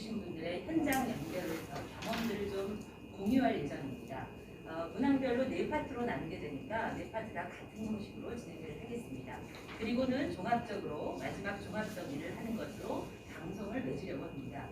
해주신 분들의 현장 연결해서 경험들을 좀 공유할 예정입니다. 문항별로 4파트로 나누게 되니까 4파트 다 같은 형식으로 진행을 하겠습니다. 그리고는 종합적으로 마지막 종합 정리를 하는 것으로 방송을 맺으려고 합니다.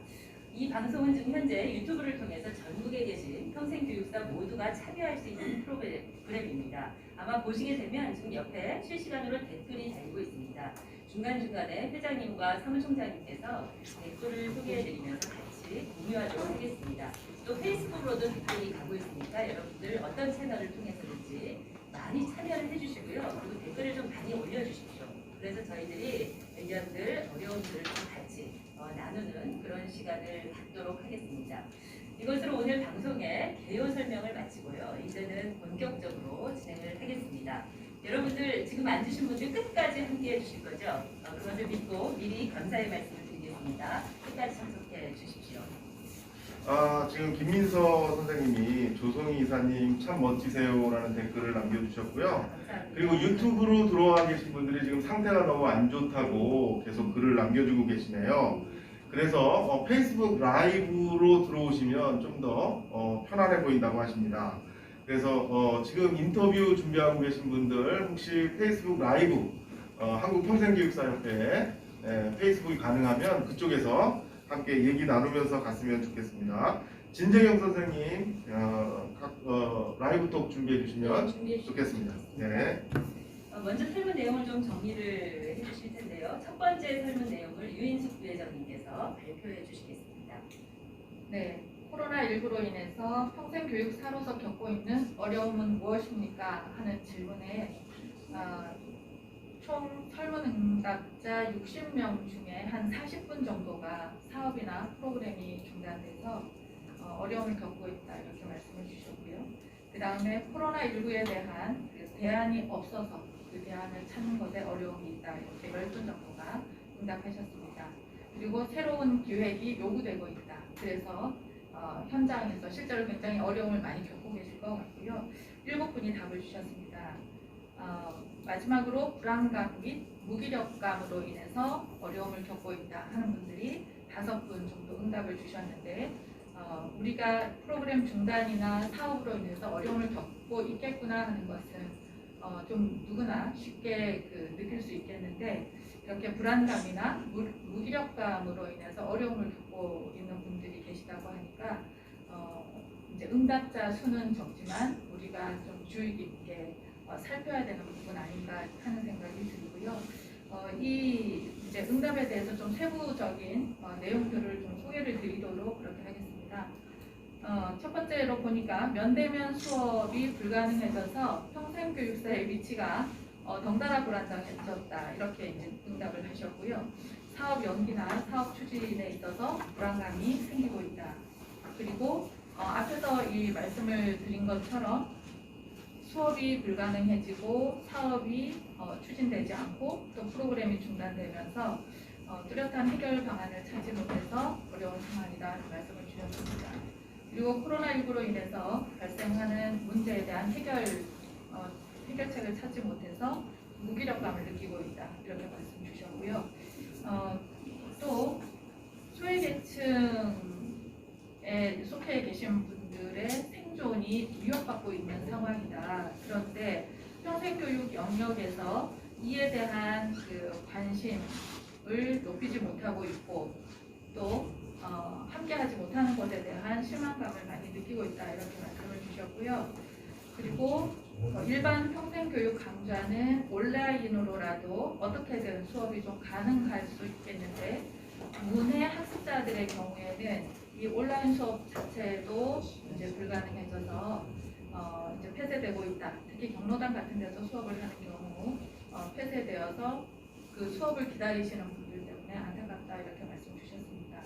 이 방송은 지금 현재 유튜브를 통해서 전국에 계신 평생교육사 모두가 참여할 수 있는 프로그램입니다. 아마 보시게 되면 지금 옆에 실시간으로 댓글이 달리고 있습니다. 중간중간에 회장님과 사무총장님께서 댓글을 소개해드리면서 같이 공유하도록 하겠습니다. 또 페이스북으로도 댓글이 가고 있으니까 여러분들 어떤 채널을 통해서든지 많이 참여를 해주시고요. 그리고 댓글을 좀 많이 올려주십시오. 그래서 저희들이 의견들, 어려움들을 좀 같이 나누는 그런 시간을 갖도록 하겠습니다. 이것으로 오늘 방송의 개요 설명을 마치고요. 이제는 본격적으로 진행을 하겠습니다. 여러분들 지금 앉으신 분들 끝까지 함께 해주실 거죠? 그것을 믿고 미리 감사의 말씀을 드리겠습니다. 끝까지 참석해 주십시오. 지금 김민서 선생님이 조송희 이사님 참 멋지세요라는 댓글을 남겨주셨고요. 감사합니다. 그리고 유튜브로 들어와 계신 분들이 지금 상태가 너무 안 좋다고 계속 글을 남겨주고 계시네요. 그래서 페이스북 라이브로 들어오시면 좀 더 편안해 보인다고 하십니다. 그래서 지금 인터뷰 준비하고 계신 분들 혹시 페이스북 라이브 한국평생교육사협회 페이스북이 가능하면 그쪽에서 함께 얘기 나누면서 갔으면 좋겠습니다. 진재경 선생님 라이브톡 준비해 주시면 좋겠습니다. 네. 먼저 설문 내용을 좀 정리를 해주실 텐데요. 첫 번째 설문 내용을 유인숙 부회장님께서 발표해 주시겠습니다. 네, 코로나19로 인해서 평생교육사로서 겪고 있는 어려움은 무엇입니까? 하는 질문에 총 설문응답자 60명 중에 한 40분 정도가 사업이나 프로그램이 중단돼서 어려움을 겪고 있다 이렇게 말씀해 주셨고요. 그 다음에 코로나19에 대한 대안이 없어서 그 대안을 찾는 것에 어려움이 있다 이렇게 10분 정도가 응답하셨습니다. 그리고 새로운 기획이 요구되고 있다. 그래서 현장에서 실제로 굉장히 어려움을 많이 겪고 계실 것 같고요. 7분이 답을 주셨습니다. 마지막으로 불안감 및 무기력감으로 인해서 어려움을 겪고 있다 하는 분들이 5분 정도 응답을 주셨는데 우리가 프로그램 중단이나 사업으로 인해서 어려움을 겪고 있겠구나 하는 것은 좀 누구나 쉽게 느낄 수 있겠는데 이렇게 불안감이나 무기력감으로 인해서 어려움을 겪고 있는 분들이 계시다고 하니까 이제 응답자 수는 적지만 우리가 좀 주의 깊게 살펴야 되는 부분 아닌가 하는 생각이 들고요. 이 이제 응답에 대해서 좀 세부적인 내용들을 좀 소개를 드리도록 그렇게 하겠습니다. 첫 번째로 보니까 면대면 수업이 불가능해져서 평생교육사의 위치가 덩달아 불안정해졌다 이렇게 이제 응답을 하셨고요. 사업 연기나 사업 추진에 있어서 불안감이 생기고 있다. 그리고 앞에서 이 말씀을 드린 것처럼 수업이 불가능해지고 사업이 추진되지 않고 또 프로그램이 중단되면서 뚜렷한 해결 방안을 찾지 못해서 어려운 상황이라는 말씀을 주셨습니다. 그리고 코로나19로 인해서 발생하는 문제에 대한 해결책을 찾지 못해서 무기력감을 느끼고 있다 이렇게 말씀 주셨고요. 또 소외계층에 속해 계신 분들의 생존이 위협받고 있는 상황이다. 그런데 평생교육 영역에서 이에 대한 관심을 높이지 못하고 있고 또 함께하지 못하는 것에 대한 실망감을 많이 느끼고 있다 이렇게 말씀을 주셨고요. 그리고 일반 평생교육 강좌는 온라인으로라도 어떻게든 수업이 좀 가능할 수 있겠는데 문해 학습자들의 경우에는 이 온라인 수업 자체도 이제 불가능해져서 이제 폐쇄되고 있다. 특히 경로당 같은 데서 수업을 하는 경우 폐쇄되어서 그 수업을 기다리시는 분들 때문에 안타깝다 이렇게 말씀 주셨습니다.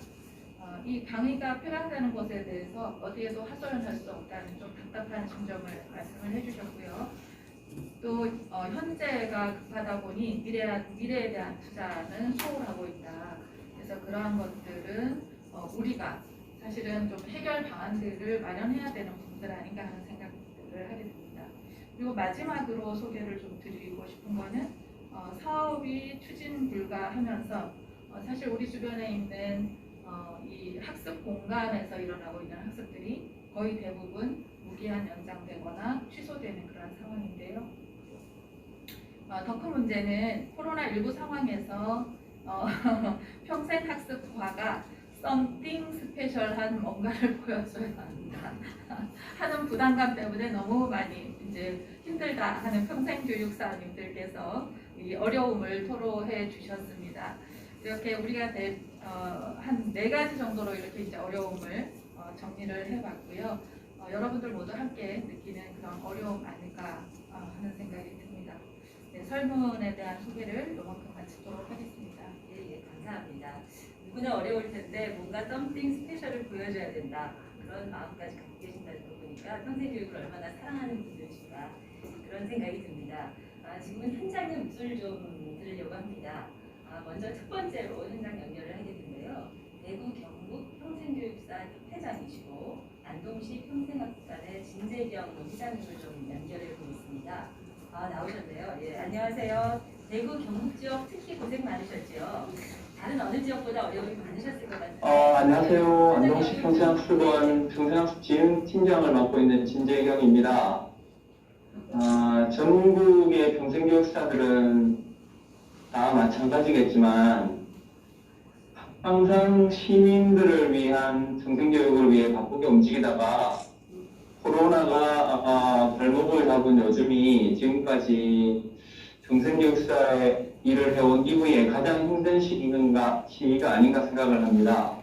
이 강의가 폐강되는 것에 대해서 어디에도 하소연할 수 없다는 좀 답답한 심정을 말씀을 해주셨고요. 또 현재가 급하다 보니 미래에 대한 투자는 소홀하고 있다. 그래서 그러한 것들은 우리가 사실은 좀 해결 방안들을 마련해야 되는 부분들 아닌가 하는 생각들을 하게 됩니다. 그리고 마지막으로 소개를 좀 드리고 싶은 거는 사업이 추진 불가하면서 사실 우리 주변에 있는 이 학습 공간에서 일어나고 있는 학습들이 거의 대부분 무기한 연장되거나 취소되는 그런 상황인데요. 더 큰 문제는 코로나19 상황에서 평생 학습화가 썸띵 스페셜한 뭔가를 보여줘야 한다 하는 부담감 때문에 너무 많이 이제 힘들다 하는 평생교육사님들께서 이 어려움을 토로해 주셨습니다. 이렇게 우리가 한 4가지 정도로 이렇게 이제 어려움을 정리를 해봤고요. 여러분들 모두 함께 느끼는 그런 어려움 아닐까 하는 생각이 듭니다. 네, 설문에 대한 소개를 요만큼 마치도록 하겠습니다. 예, 감사합니다. 누구나 어려울 텐데 뭔가 썸띵 스페셜을 보여줘야 된다. 그런 마음까지 갖고 계신다는 거 보니까 평생교육을 얼마나 사랑하는 분들이신가 그런 생각이 듭니다. 지금은 현장의 목소리를 좀 들으려고 합니다. 먼저 첫 번째로 현장 연결을 하게 된데요. 대구 경북 평생교육사 협회장이시고 안동시 평생학단의 진재경 회장님을 좀 연결해 보겠습니다. 나오셨네요. 예, 안녕하세요. 대구 경북 지역 특히 고생 많으셨죠? 다른 어느 지역보다 어려움이 많으셨을 것 같아요. 안녕하세요. 안동시 평생학습원 평생학습 지능 팀장을 맡고 있는 진재경입니다. 전국의 평생교육사들은 다 마찬가지겠지만 항상 시민들을 위한 평생교육을 위해 바쁘게 움직이다가 코로나가 발목을 잡은 요즘이 지금까지 평생교육사의 일을 해온 이후에 가장 힘든 시기가 아닌가 생각을 합니다.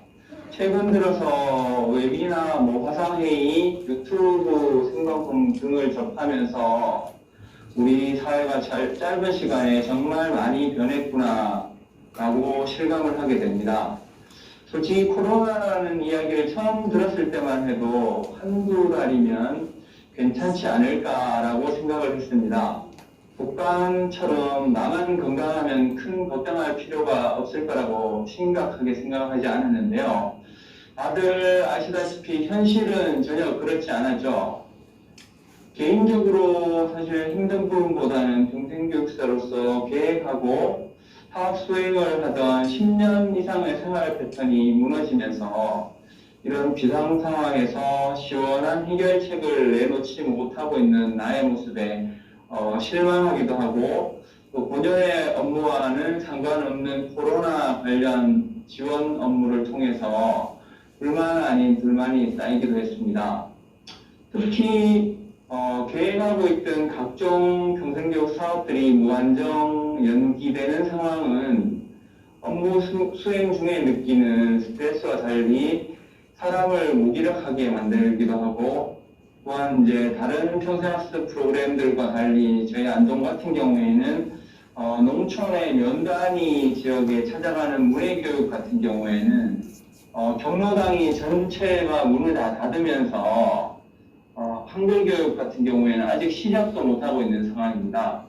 최근 들어서 웹이나 화상회의, 유튜브 생방송 등을 접하면서 우리 사회가 짧은 시간에 정말 많이 변했구나 라고 실감을 하게 됩니다. 솔직히 코로나라는 이야기를 처음 들었을 때만 해도 한두 달이면 괜찮지 않을까라고 생각을 했습니다. 독감처럼 나만 건강하면 큰 걱정할 필요가 없을 거라고 심각하게 생각하지 않았는데요. 다들 아시다시피 현실은 전혀 그렇지 않았죠. 개인적으로 사실 힘든 부분보다는 평생교육사로서 계획하고 사업 수행을 하던 10년 이상의 생활 패턴이 무너지면서 이런 비상 상황에서 시원한 해결책을 내놓지 못하고 있는 나의 모습에 실망하기도 하고 또 본연의 업무와는 상관없는 코로나 관련 지원 업무를 통해서 불만 아닌 불만이 쌓이기도 했습니다. 특히 계획하고 있던 각종 평생교육 사업들이 무한정 연기되는 상황은 업무 수행 중에 느끼는 스트레스와 달리 사람을 무기력하게 만들기도 하고 또한 이제 다른 평생학습 프로그램들과 달리 저희 안동 같은 경우에는 농촌의 면단위 지역에 찾아가는 문해교육 같은 경우에는 경로당이 전체가 문을 다 닫으면서 한글 교육 같은 경우에는 아직 시작도 못하고 있는 상황입니다.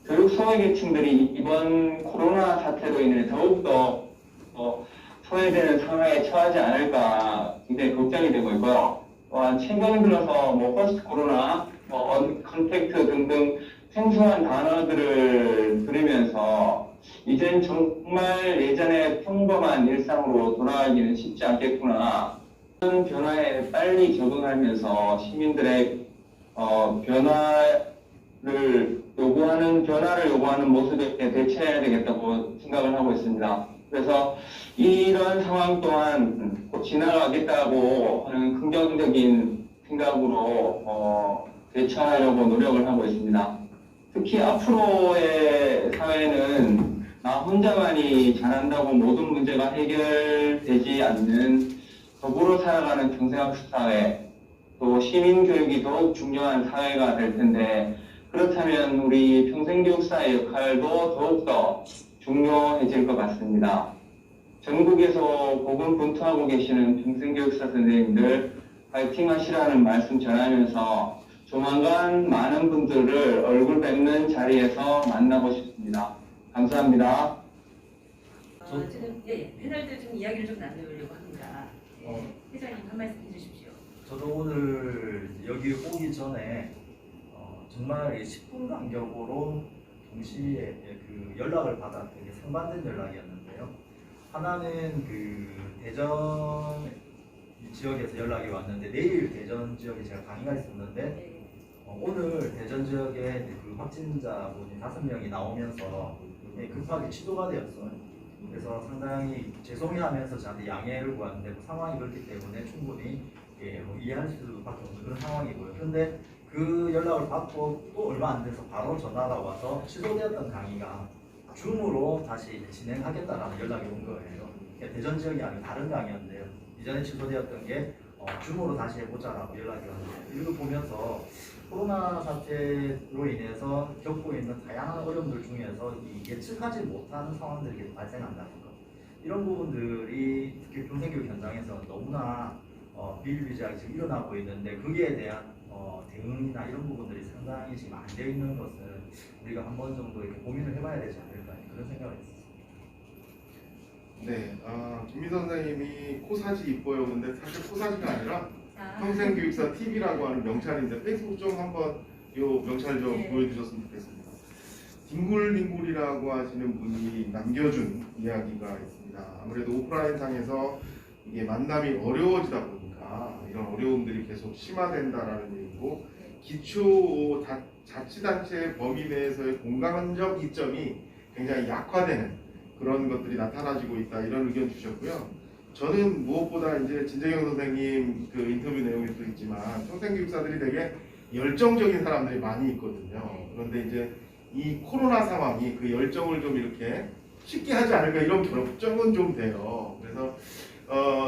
교육 소외계층들이 이번 코로나 사태로 인해 더욱더 소외되는 상황에 처하지 않을까 굉장히 걱정이 되고 있고요. 또한 최근 들어서 퍼스트 코로나, 언컨택트 등등 생소한 단어들을 들으면서 이젠 정말 예전에 평범한 일상으로 돌아가기는 쉽지 않겠구나. 변화에 빨리 적응하면서 시민들의 변화를 요구하는 모습에 대처해야 되겠다고 생각을 하고 있습니다. 그래서 이런 상황 또한 곧 지나가겠다고 하는 긍정적인 생각으로 대처하려고 노력을 하고 있습니다. 특히 앞으로의 사회는 나 혼자만이 잘한다고 모든 문제가 해결되지 않는 더불어 살아가는 평생학습 사회, 또 시민교육이 더욱 중요한 사회가 될 텐데 그렇다면 우리 평생교육사의 역할도 더욱더 중요해질 것 같습니다. 전국에서 고군분투하고 계시는 평생교육사 선생님들 파이팅 하시라는 말씀 전하면서 조만간 많은 분들을 얼굴 뵙는 자리에서 만나고 싶습니다. 감사합니다. 지금 패널들 좀 이야기를 좀 나누려고 합니다. 회장님 한 말씀 해주십시오. 저도 오늘 여기 오기 전에 정말 10분 간격으로 동시에 그 연락을 받아 되게 상반된 연락이었는데요. 하나는 그 대전 지역에서 연락이 왔는데 내일 대전 지역에 제가 강의가 있었는데 네. 오늘 대전 지역에 그 확진자분이 5명이 나오면서 급하게 취소가 되었어요. 그래서 상당히 죄송해하면서 저한테 양해를 구하는데 그 상황이 그렇기 때문에 충분히 뭐 이해할 수밖에 없는 그런 상황이고요. 그런데 그 연락을 받고 또 얼마 안 돼서 바로 전화가 와서 취소되었던 강의가 줌으로 다시 이제 진행하겠다라는 연락이 온 거예요. 그러니까 대전 지역이 아니고 다른 강의였는데요. 이전에 취소되었던 게 줌으로 다시 해보자라고 연락이 왔는데 이걸 보면서 코로나 사태로 인해서 겪고 있는 다양한 어려움들 중에서 이 예측하지 못하는 상황들이 계속 발생한다는 것, 이런 부분들이 특히 평생교육 현장에서 너무나 비일비재하게 지금 일어나고 있는데 거기에 대한 대응이나 이런 부분들이 상당히 지금 안 되어 있는 것은 우리가 한 번 정도 이렇게 고민을 해봐야 되지 않을까 그런 생각을 했습니다. 네, 김민 선생님이 코사지 이뻐요. 근데 사실 코사지가 아니라 자, 평생교육사 TV라고 하는 명찰인데 페이스북 좀 한번 요 명찰 좀 네. 보여주셨으면 좋겠습니다. 딩굴딩굴이라고 하시는 분이 남겨준 이야기가 있습니다. 아무래도 오프라인상에서 이게 만남이 어려워지다 보니까 이런 어려움들이 계속 심화된다라는 얘기고, 기초 자치단체 범위 내에서의 공감적 이점이 굉장히 약화되는 그런 것들이 나타나지고 있다, 이런 의견 주셨고요. 저는 무엇보다 이제 진재경 선생님 그 인터뷰 내용에도 있지만 평생교육사들이 되게 열정적인 사람들이 많이 있거든요. 그런데 이제 이 코로나 상황이 그 열정을 좀 이렇게 쉽게 하지 않을까, 이런 걱정은 좀 돼요. 그래서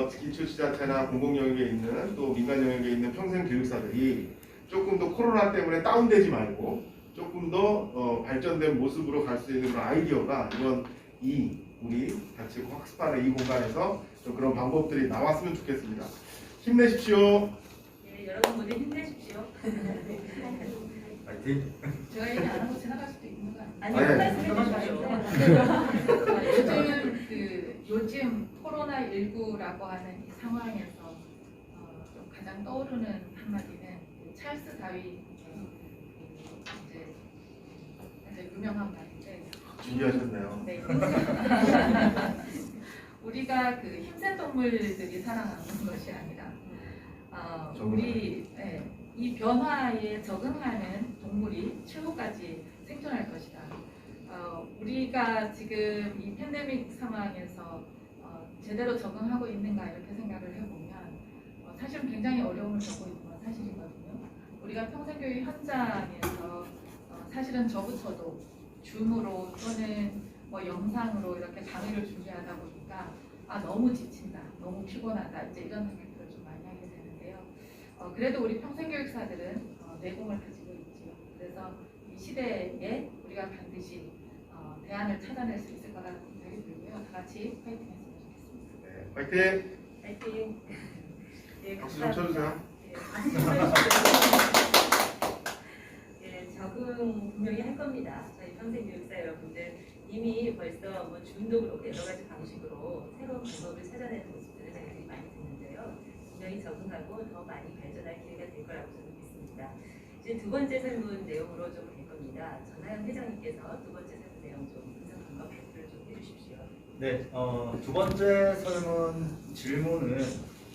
기초지자체나 공공영역에 있는 또 민간 영역에 있는 평생교육사들이 조금 더 코로나 때문에 다운되지 말고 조금 더 발전된 모습으로 갈 수 있는 그런 아이디어가 이런 우리 같이 학습하는 이 공간에서 좀 그런 방법들이 나왔으면 좋겠습니다. 힘내십시오. 네, 여러분 모두 힘내십시오. 파이팅! 제가 얘기 안 하고 지나갈 수도 있는 거 아니에요? 아니, 네. 한 말씀 해주십시오. 요즘 코로나19라고 하는 이 상황에서 좀 가장 떠오르는 한마디는 찰스 다윈 이제 유명한 말인데, 준비하셨네요. 네. 우리가 그 힘센 동물들이 살아남는 것이 아니라 이 변화에 적응하는 동물이 최후까지 생존할 것이다. 우리가 지금 이 팬데믹 상황에서 제대로 적응하고 있는가 이렇게 생각을 해보면 사실은 굉장히 어려움을 겪고 있는 건 사실이거든요. 우리가 평생교육 현장에서 사실은 저부터도 줌으로 또는 뭐 영상으로 이렇게 강의를 준비하다 보니까 너무 지친다, 너무 피곤하다, 이제 이런 생각들을 좀 많이 하게 되는데요. 그래도 우리 평생교육사들은 내공을 가지고 있지요. 그래서 이 시대에 우리가 반드시 대안을 찾아낼 수 있을 거라는 생각이 들고요. 다 같이 파이팅했으면 좋겠습니다. 네, 화이팅! 파이팅. 네, 박수 좀 쳐주세요. 네, 박수 좀 쳐주세요. 네, 적응 분명히 할 겁니다. 저희 평생교육사 여러분들 이미 벌써 뭐 줌도 그렇고 여러 가지 방식으로 새로운 방법을 찾아내는 모습들을 저희들이 많이 듣는데요. 분명히 적응하고 더 많이 발전할 기회가 될 거라고 저는 믿습니다. 이제 두 번째 설문 내용으로 좀 갈 겁니다. 전하영 회장님께서 두 번째 설문 내용 좀 분석 방법 발표를 좀 해주십시오. 네, 두 번째 질문은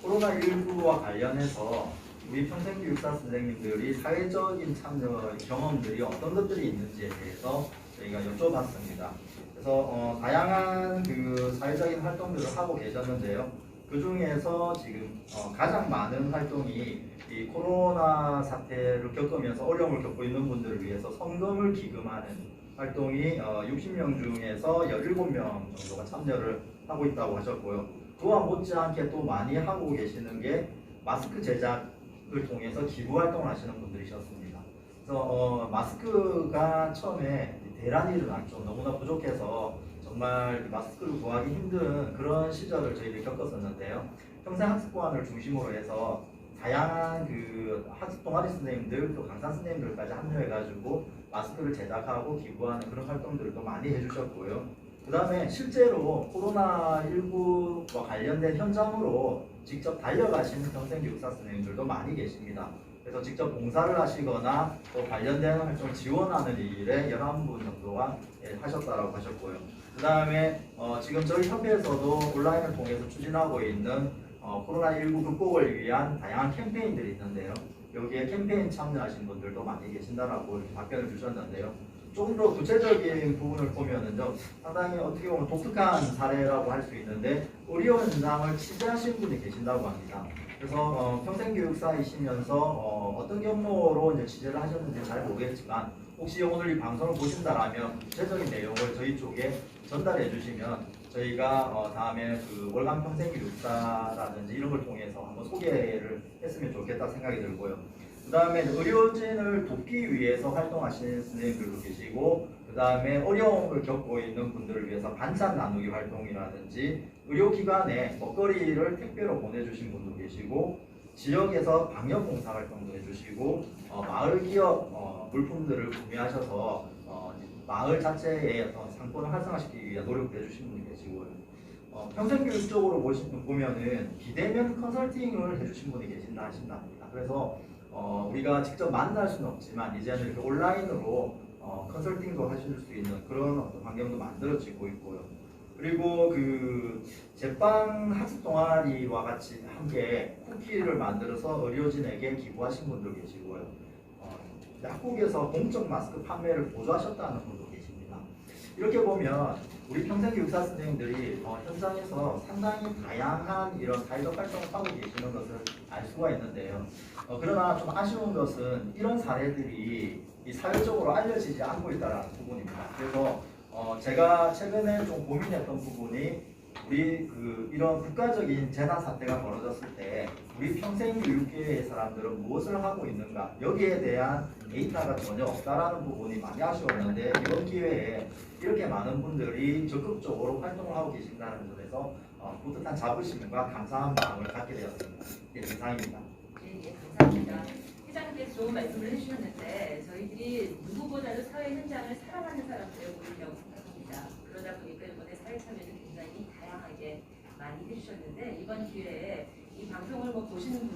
코로나19와 관련해서 우리 평생교육사 선생님들이 사회적인 참여 경험들이 어떤 것들이 있는지에 대해서 저희가 여쭤봤습니다. 그래서 다양한 그 사회적인 활동들을 하고 계셨는데요. 그 중에서 지금 가장 많은 활동이 이 코로나 사태를 겪으면서 어려움을 겪고 있는 분들을 위해서 성금을 기금하는 활동이 60명 중에서 17명 정도가 참여를 하고 있다고 하셨고요. 그와 못지않게 또 많이 하고 계시는 게 마스크 제작을 통해서 기부 활동을 하시는 분들이셨습니다. 그래서 마스크가 처음에 대란이 일어났죠. 너무나 부족해서 정말 마스크를 구하기 힘든 그런 시절을 저희들이 겪었었는데요. 평생학습관을 중심으로 해서 다양한 그 학습 동아리 선생님들 또 강사 선생님들까지 합류해가지고 마스크를 제작하고 기부하는 그런 활동들도 많이 해주셨고요. 그 다음에 실제로 코로나19와 관련된 현장으로 직접 달려가시는 평생교육사 선생님들도 많이 계십니다. 그래서 직접 봉사를 하시거나 또 관련된 활동 지원하는 일에 11분 정도가 하셨다고 하셨고요. 그 다음에 지금 저희 협회에서도 온라인을 통해서 추진하고 있는 코로나19 극복을 위한 다양한 캠페인들이 있는데요. 여기에 캠페인 참여하신 분들도 많이 계신다라고 이렇게 답변을 주셨는데요. 조금 더 구체적인 부분을 보면은요, 상당히 어떻게 보면 독특한 사례라고 할 수 있는데 의료 현장을 취재하신 분이 계신다고 합니다. 그래서 평생교육사이시면서 어떤 경로로 이제 취재를 하셨는지 잘 모르겠지만 혹시 오늘 이 방송을 보신다라면 구체적인 내용을 저희 쪽에 전달해 주시면 저희가 다음에 그 월간 평생교육사라든지 이런 걸 통해서 한번 소개를 했으면 좋겠다 생각이 들고요. 그 다음에 의료진을 돕기 위해서 활동하시는 선생님들도 계시고, 그 다음에 어려움을 겪고 있는 분들을 위해서 반찬 나누기 활동이라든지 의료기관에 먹거리를 택배로 보내주신 분도 계시고, 지역에서 방역봉사 활동도 해주시고, 마을 기업 물품들을 구매하셔서 마을 자체의 어떤 상권을 활성화시키기 위해 노력도 해주신 분이 계시고요. 평생교육 쪽으로 보면은 비대면 컨설팅을 해주신 분이 계신다 하신답니다. 그래서 우리가 직접 만날 수는 없지만 이제는 이렇게 온라인으로 컨설팅도 하실 수 있는 그런 어떤 환경도 만들어지고 있고요. 그리고 그 제빵 학습 동아리와 같이 함께 쿠키를 만들어서 의료진에게 기부하신 분도 계시고요. 약국에서 공적 마스크 판매를 보조하셨다는 분도 계십니다. 이렇게 보면 우리 평생교육사 선생님들이 현장에서 상당히 다양한 이런 사회적 활동을 하고 계시는 것을 알 수가 있는데요. 그러나 좀 아쉬운 것은 이런 사례들이 이 사회적으로 알려지지 않고 있다는 부분입니다. 그래서 제가 최근에 좀 고민했던 부분이 우리 이런 국가적인 재난 사태가 벌어졌을 때 우리 평생교육계의 사람들은 무엇을 하고 있는가, 여기에 대한 데이터가 전혀 없다라는 부분이 많이 아쉬웠는데 이번 기회에 이렇게 많은 분들이 적극적으로 활동을 하고 계신다는 점에서 뿌듯한 자부심과 감사한 마음을 갖게 되었습니다. 네, 이상입니다. 네, 감사합니다. 회장님께서 좋은 말씀을 해주셨는데 저희들이 누구보다도 사회 현장을 사랑하는 사람들의 모임이라고 생각합니다. 그러다 보니까 이번에 사회 참여를 굉장히 다양하게 많이 해주셨는데 이번 기회에 이 방송을 보시는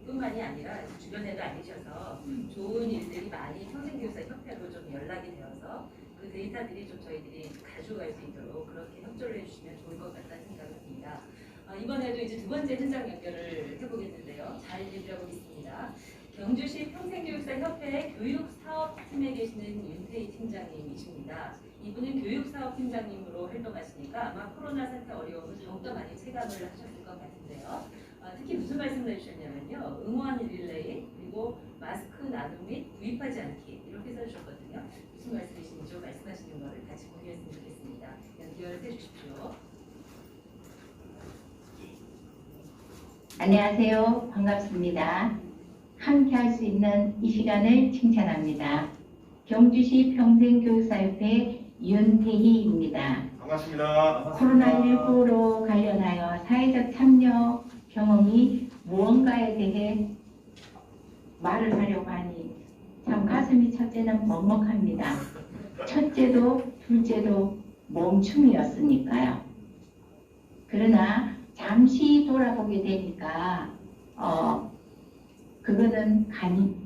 분만이 아니라 주변에도 알리셔서 좋은 일들이 많이 평생교육사협회로 좀 연락이 되어서 그 데이터들이 좀 저희들이 가져갈 수 있도록 그렇게 협조를 해주시면 좋을 것 같다는 생각을 합니다. 이번에도 이제 두 번째 현장 연결을 해보겠는데요. 잘 얘기하고 있습니다. 경주시 평생교육사협회 교육사업팀에 계시는 윤태희 팀장님이십니다. 이분은 교육사업팀장님으로 활동하시니까 아마 코로나 사태 어려움을 더욱더 많이 체감을 하셨을 것 같은데요. 특히 무슨 말씀을 해주셨냐면요. 응원 릴레이, 그리고 마스크 나눔 및 구입하지 않기 이렇게 써주셨거든요. 무슨 말씀이신지 말씀하시는 거를 같이 공유했으면 좋겠습니다. 연결해 주십시오. 안녕하세요. 반갑습니다. 함께 할 수 있는 이 시간을 칭찬합니다. 경주시 평생교육사협회 윤태희입니다. 반갑습니다. 코로나19로 관련하여 사회적 참여 경험이 무언가에 대해 말을 하려고 하니 참 가슴이 첫째는 먹먹합니다. 첫째도 둘째도 멈춤이었으니까요. 그러나 잠시 돌아보게 되니까 그거는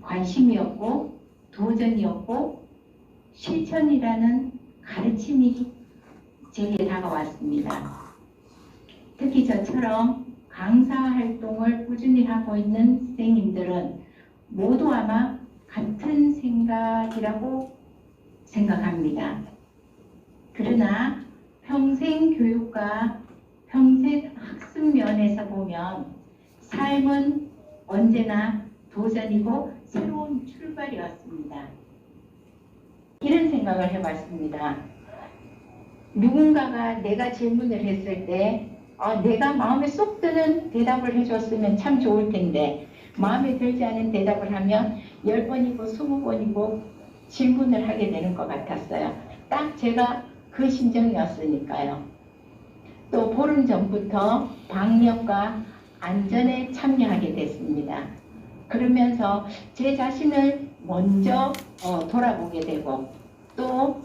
관심이었고 도전이었고 실천이라는 가르침이 제게 다가왔습니다. 특히 저처럼 강사 활동을 꾸준히 하고 있는 선생님들은 모두 아마 같은 생각이라고 생각합니다. 그러나 평생 교육과 평생 학습 면에서 보면 삶은 언제나 도전이고 새로운 출발이었습니다. 이런 생각을 해봤습니다. 누군가가 내가 질문을 했을 때 내가 마음에 쏙 드는 대답을 해줬으면 참 좋을 텐데 마음에 들지 않은 대답을 하면 10번이고 20번이고 질문을 하게 되는 것 같았어요. 딱 제가 그 심정이었으니까요. 또 보름 전부터 방역과 안전에 참여하게 됐습니다. 그러면서 제 자신을 먼저 돌아보게 되고 또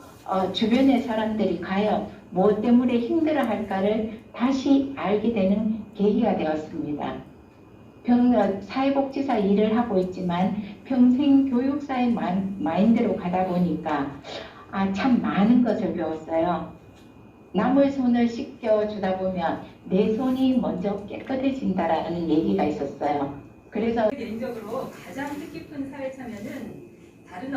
주변의 사람들이 과연 무엇 때문에 힘들어할까를 다시 알게 되는 계기가 되었습니다. 사회복지사 일을 하고 있지만 평생 교육사의 마인드로 가다 보니까 참 많은 것을 배웠어요. 남의 손을 씻겨주다 보면 내 손이 먼저 깨끗해진다라는 얘기가 있었어요. 그래서 개인적으로 가장 뜻깊은 사회 참여는 다른